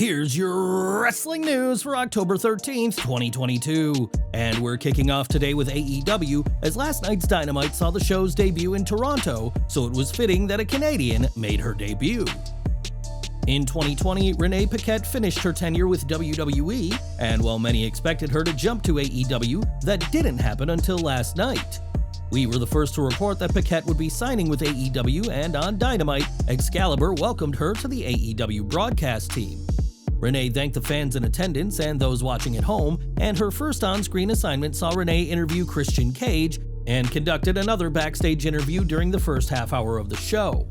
Here's your wrestling news for October 13th, 2022. And we're kicking off today with AEW, as last night's Dynamite saw the show's debut in Toronto, so it was fitting that a Canadian made her debut. In 2020, Renee Paquette finished her tenure with WWE, and while many expected her to jump to AEW, that didn't happen until last night. We were the first to report that Paquette would be signing with AEW, and on Dynamite, Excalibur welcomed her to the AEW broadcast team. Renee thanked the fans in attendance and those watching at home, and her first on-screen assignment saw Renee interview Christian Cage and conducted another backstage interview during the first half hour of the show.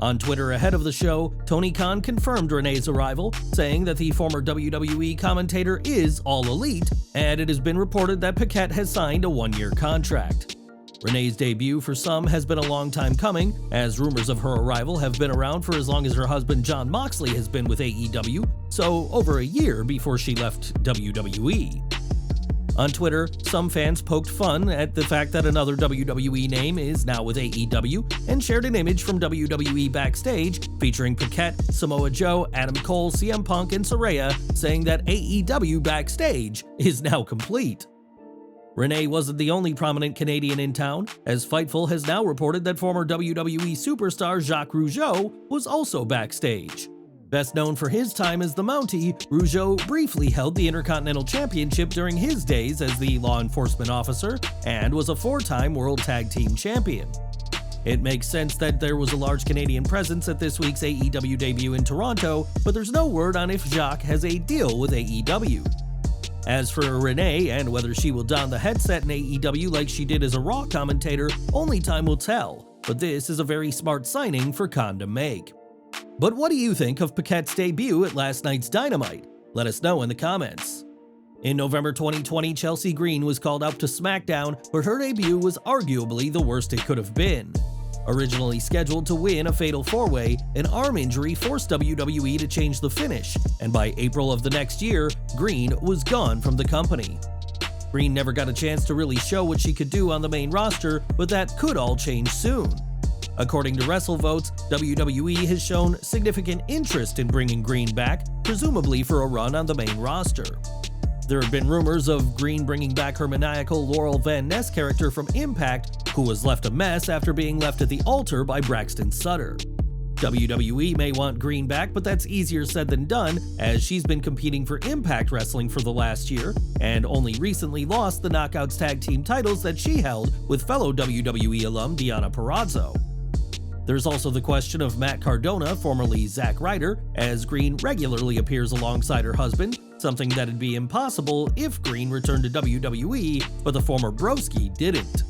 On Twitter ahead of the show, Tony Khan confirmed Renee's arrival, saying that the former WWE commentator is all elite, and it has been reported that Paquette has signed a one-year contract. Renee's debut for some has been a long time coming, as rumors of her arrival have been around for as long as her husband Jon Moxley has been with AEW, so over a year before she left WWE. On Twitter, some fans poked fun at the fact that another WWE name is now with AEW and shared an image from WWE Backstage featuring Paquette, Samoa Joe, Adam Cole, CM Punk, and Saraya, saying that AEW Backstage is now complete. Renee wasn't the only prominent Canadian in town, as Fightful has now reported that former WWE superstar Jacques Rougeau was also backstage. Best known for his time as the Mountie, Rougeau briefly held the Intercontinental Championship during his days as the law enforcement officer and was a four-time World Tag Team Champion. It makes sense that there was a large Canadian presence at this week's AEW debut in Toronto, but there's no word on if Jacques has a deal with AEW. As for Renee and whether she will don the headset in AEW like she did as a Raw commentator, only time will tell, but this is a very smart signing for Khan to make. But what do you think of Paquette's debut at last night's Dynamite? Let us know in the comments. In November 2020, Chelsea Green was called up to Smackdown, but her debut was arguably the worst it could have been. Originally scheduled to win a fatal four-way, an arm injury forced WWE to change the finish, and by April of the next year, Green was gone from the company. Green never got a chance to really show what she could do on the main roster, but that could all change soon. According to WrestleVotes, WWE has shown significant interest in bringing Green back, presumably for a run on the main roster. There have been rumors of Green bringing back her maniacal Laurel Van Ness character from Impact, who was left a mess after being left at the altar by Braxton Sutter. WWE may want Green back, but that's easier said than done, as she's been competing for Impact Wrestling for the last year, and only recently lost the Knockouts Tag Team titles that she held with fellow WWE alum Deonna Purrazzo. There's also the question of Matt Cardona, formerly Zack Ryder, as Green regularly appears alongside her husband, something that'd be impossible if Green returned to WWE, but the former Broski didn't.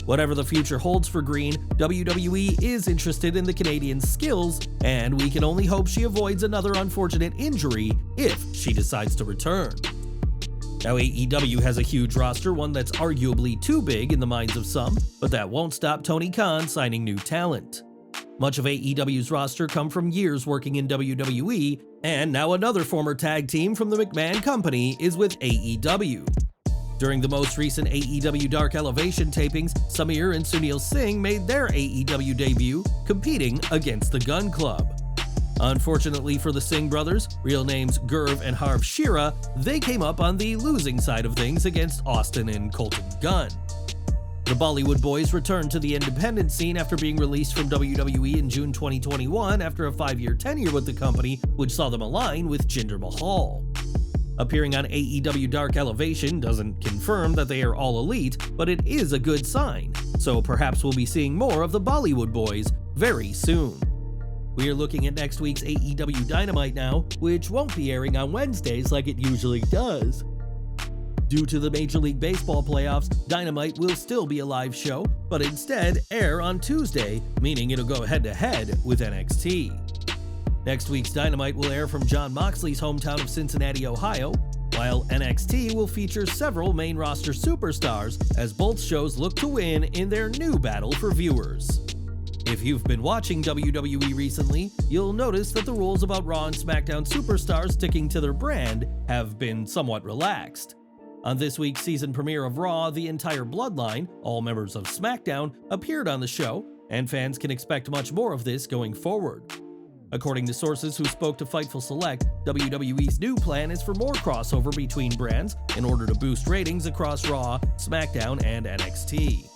Whatever the future holds for Green, WWE is interested in the Canadian's skills, and we can only hope she avoids another unfortunate injury if she decides to return. Now, AEW has a huge roster, one that's arguably too big in the minds of some, but that won't stop Tony Khan signing new talent. Much of AEW's roster come from years working in WWE, and now another former tag team from the McMahon Company is with AEW. During the most recent AEW Dark Elevation tapings, Samir and Sunil Singh made their AEW debut, competing against the Gun Club. Unfortunately for the Singh brothers, real names Gurv and Harv Shira, they came up on the losing side of things against Austin and Colton Gunn. The Bollywood Boys returned to the independent scene after being released from WWE in June 2021 after a 5-year tenure with the company, which saw them align with Jinder Mahal. Appearing on AEW Dark Elevation doesn't confirm that they are all elite, but it is a good sign, so perhaps we'll be seeing more of the Bollywood Boys very soon. We are looking at next week's AEW Dynamite now, which won't be airing on Wednesdays like it usually does. Due to the Major League Baseball playoffs, Dynamite will still be a live show, but instead air on Tuesday, meaning it'll go head-to-head with NXT. Next week's Dynamite will air from Jon Moxley's hometown of Cincinnati, Ohio, while NXT will feature several main roster superstars as both shows look to win in their new battle for viewers. If you've been watching WWE recently, you'll notice that the rules about Raw and SmackDown superstars sticking to their brand have been somewhat relaxed. On this week's season premiere of Raw, the entire Bloodline, all members of SmackDown, appeared on the show, and fans can expect much more of this going forward. According to sources who spoke to Fightful Select, WWE's new plan is for more crossover between brands in order to boost ratings across Raw, Smackdown, and NXT.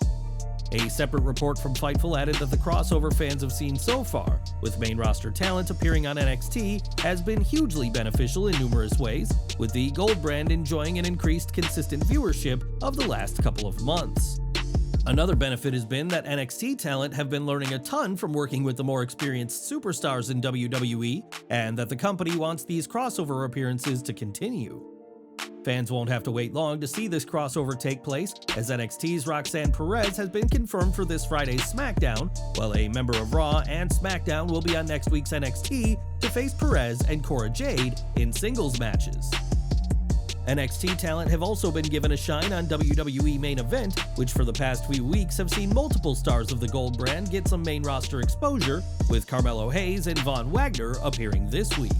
A separate report from Fightful added that the crossover fans have seen so far, with main roster talent appearing on NXT, has been hugely beneficial in numerous ways, with the Gold brand enjoying an increased consistent viewership of the last couple of months. Another benefit has been that NXT talent have been learning a ton from working with the more experienced superstars in WWE, and that the company wants these crossover appearances to continue. Fans won't have to wait long to see this crossover take place, as NXT's Roxanne Perez has been confirmed for this Friday's SmackDown, while a member of Raw and SmackDown will be on next week's NXT to face Perez and Cora Jade in singles matches. NXT talent have also been given a shine on WWE Main Event, which for the past few weeks have seen multiple stars of the Gold brand get some main roster exposure, with Carmelo Hayes and Von Wagner appearing this week.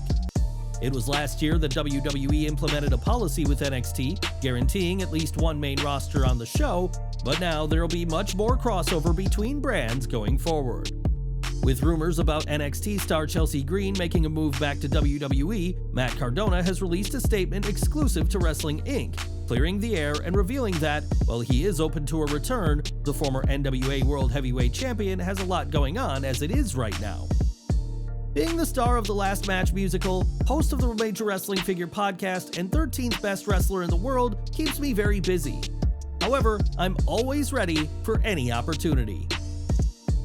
It was last year that WWE implemented a policy with NXT, guaranteeing at least one main roster on the show, but now there'll be much more crossover between brands going forward. With rumors about NXT star Chelsea Green making a move back to WWE, Matt Cardona has released a statement exclusive to Wrestling Inc., clearing the air and revealing that, while he is open to a return, the former NWA World Heavyweight Champion has a lot going on as it is right now. Being the star of the Last Match musical, host of the Major Wrestling Figure podcast, and 13th best wrestler in the world keeps me very busy. However, I'm always ready for any opportunity.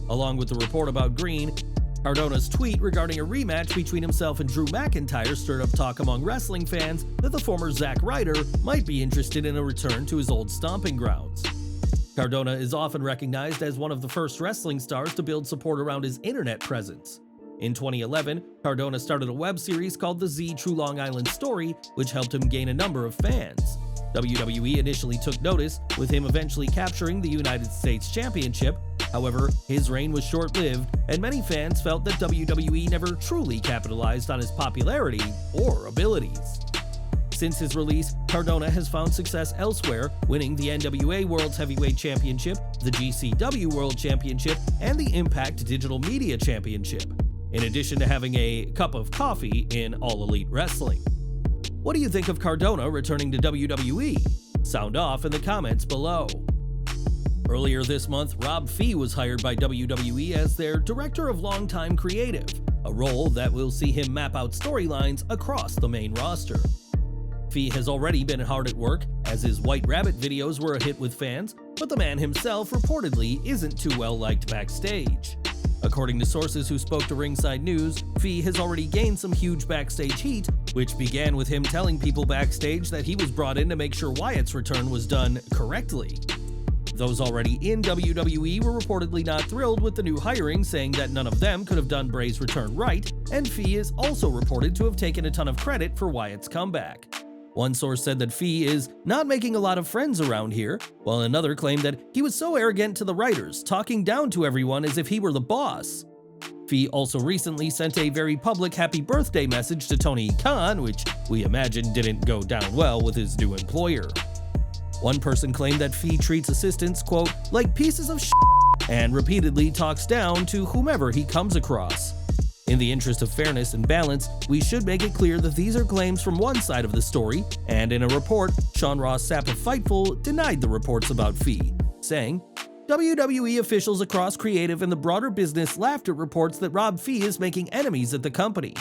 Along with the report about Green, Cardona's tweet regarding a rematch between himself and Drew McIntyre stirred up talk among wrestling fans that the former Zack Ryder might be interested in a return to his old stomping grounds. Cardona is often recognized as one of the first wrestling stars to build support around his internet presence. In 2011, Cardona started a web series called The Z True Long Island Story, which helped him gain a number of fans. WWE initially took notice, with him eventually capturing the United States Championship. However, his reign was short-lived, and many fans felt that WWE never truly capitalized on his popularity or abilities. Since his release, Cardona has found success elsewhere, winning the NWA World Heavyweight Championship, the GCW World Championship, and the Impact Digital Media Championship, in addition to having a cup of coffee in All Elite Wrestling. What do you think of Cardona returning to WWE? Sound off in the comments below. Earlier this month, Rob Fee was hired by WWE as their Director of Longtime Creative, a role that will see him map out storylines across the main roster. Fee has already been hard at work, as his White Rabbit videos were a hit with fans, but the man himself reportedly isn't too well liked backstage. According to sources who spoke to Ringside News, Fee has already gained some huge backstage heat, which began with him telling people backstage that he was brought in to make sure Wyatt's return was done correctly. Those already in WWE were reportedly not thrilled with the new hiring, saying that none of them could have done Bray's return right, and Fee is also reported to have taken a ton of credit for Wyatt's comeback. One source said that Fee is not making a lot of friends around here, while another claimed that he was so arrogant to the writers, talking down to everyone as if he were the boss. Fee also recently sent a very public happy birthday message to Tony Khan, which we imagine didn't go down well with his new employer. One person claimed that Fee treats assistants, quote, like pieces of shit, and repeatedly talks down to whomever he comes across. In the interest of fairness and balance, we should make it clear that these are claims from one side of the story, and in a report, Sean Ross Sapp of Fightful denied the reports about Fee, saying, WWE officials across creative and the broader business laughed at reports that Rob Fee is making enemies at the company.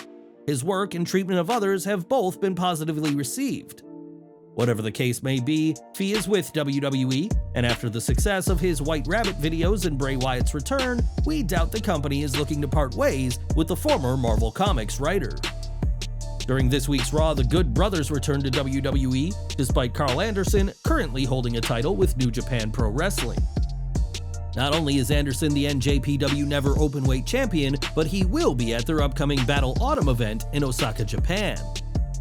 His work and treatment of others have both been positively received. Whatever the case may be, Fee is with WWE, and after the success of his White Rabbit videos and Bray Wyatt's return, we doubt the company is looking to part ways with the former Marvel Comics writer. During this week's Raw, the Good Brothers returned to WWE, despite Carl Anderson currently holding a title with New Japan Pro Wrestling. Not only is Anderson the NJPW Never Openweight Champion, but he will be at their upcoming Battle Autumn event in Osaka, Japan.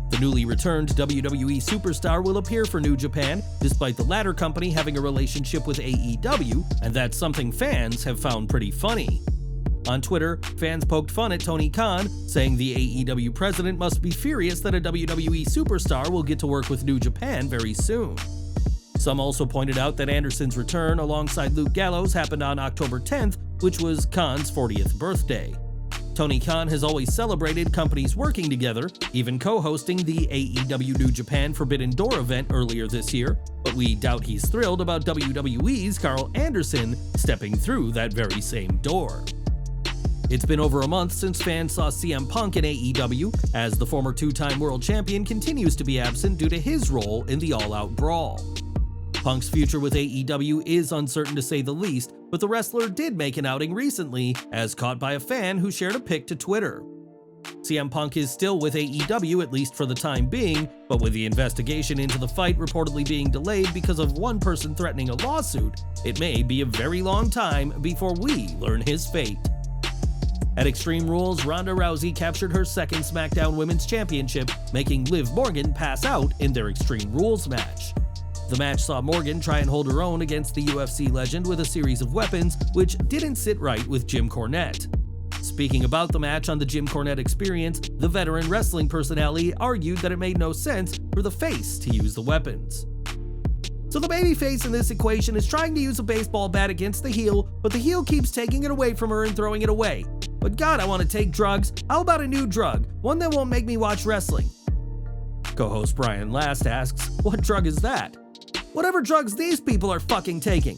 The newly returned WWE superstar will appear for New Japan, despite the latter company having a relationship with AEW, and that's something fans have found pretty funny. On Twitter, fans poked fun at Tony Khan, saying the AEW president must be furious that a WWE superstar will get to work with New Japan very soon. Some also pointed out that Anderson's return alongside Luke Gallows happened on October 10th, which was Khan's 40th birthday. Tony Khan has always celebrated companies working together, even co-hosting the AEW New Japan Forbidden Door event earlier this year, but we doubt he's thrilled about WWE's Carl Anderson stepping through that very same door. It's been over a month since fans saw CM Punk in AEW, as the former two-time world champion continues to be absent due to his role in the All-Out Brawl. Punk's future with AEW is uncertain to say the least, but the wrestler did make an outing recently, as caught by a fan who shared a pic to Twitter. CM Punk is still with AEW, at least for the time being, but with the investigation into the fight reportedly being delayed because of one person threatening a lawsuit, it may be a very long time before we learn his fate. At Extreme Rules, Ronda Rousey captured her second Smackdown Women's Championship, making Liv Morgan pass out in their Extreme Rules match. The match saw Morgan try and hold her own against the UFC legend with a series of weapons, which didn't sit right with Jim Cornette. Speaking about the match on the Jim Cornette Experience, the veteran wrestling personality argued that it made no sense for the face to use the weapons. So the babyface in this equation is trying to use a baseball bat against the heel, but the heel keeps taking it away from her and throwing it away. But God, I want to take drugs. How about a new drug? One that won't make me watch wrestling. Co-host Brian Last asks, what drug is that? Whatever drugs these people are fucking taking.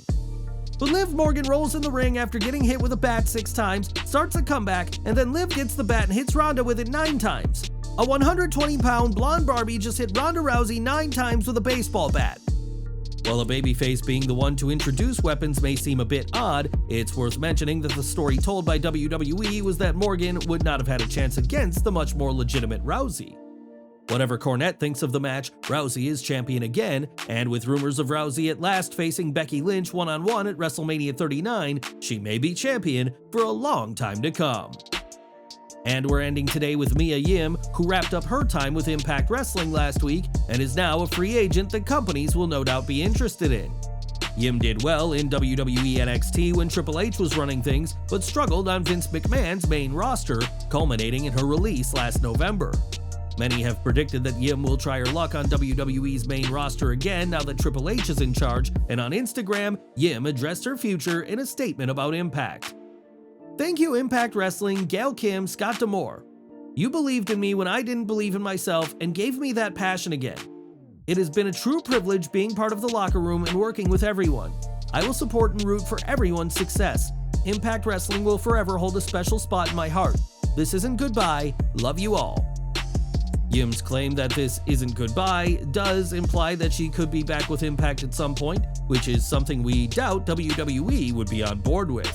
But Liv Morgan rolls in the ring after getting hit with a bat 6 times, starts a comeback, and then Liv gets the bat and hits Ronda with it 9 times. A 120-pound blonde Barbie just hit Ronda Rousey 9 times with a baseball bat. While a babyface being the one to introduce weapons may seem a bit odd, it's worth mentioning that the story told by WWE was that Morgan would not have had a chance against the much more legitimate Rousey. Whatever Cornette thinks of the match, Rousey is champion again, and with rumors of Rousey at last facing Becky Lynch one-on-one at WrestleMania 39, she may be champion for a long time to come. And we're ending today with Mia Yim, who wrapped up her time with Impact Wrestling last week and is now a free agent that companies will no doubt be interested in. Yim did well in WWE NXT when Triple H was running things, but struggled on Vince McMahon's main roster, culminating in her release last November. Many have predicted that Yim will try her luck on WWE's main roster again now that Triple H is in charge, and on Instagram, Yim addressed her future in a statement about Impact. Thank you, Impact Wrestling, Gail Kim, Scott D'Amore. You believed in me when I didn't believe in myself and gave me that passion again. It has been a true privilege being part of the locker room and working with everyone. I will support and root for everyone's success. Impact Wrestling will forever hold a special spot in my heart. This isn't goodbye. Love you all. Yim's claim that this isn't goodbye does imply that she could be back with Impact at some point, which is something we doubt WWE would be on board with.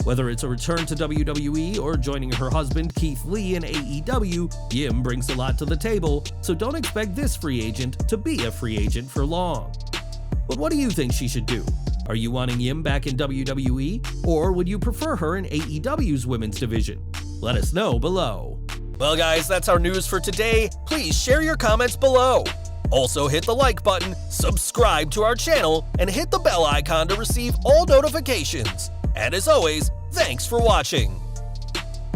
Whether it's a return to WWE or joining her husband Keith Lee in AEW, Yim brings a lot to the table, so don't expect this free agent to be a free agent for long. But what do you think she should do? Are you wanting Yim back in WWE, or would you prefer her in AEW's women's division? Let us know below. Well guys, that's our news for today. Please share your comments below. Also hit the like button, subscribe to our channel, and hit the bell icon to receive all notifications. And as always, thanks for watching.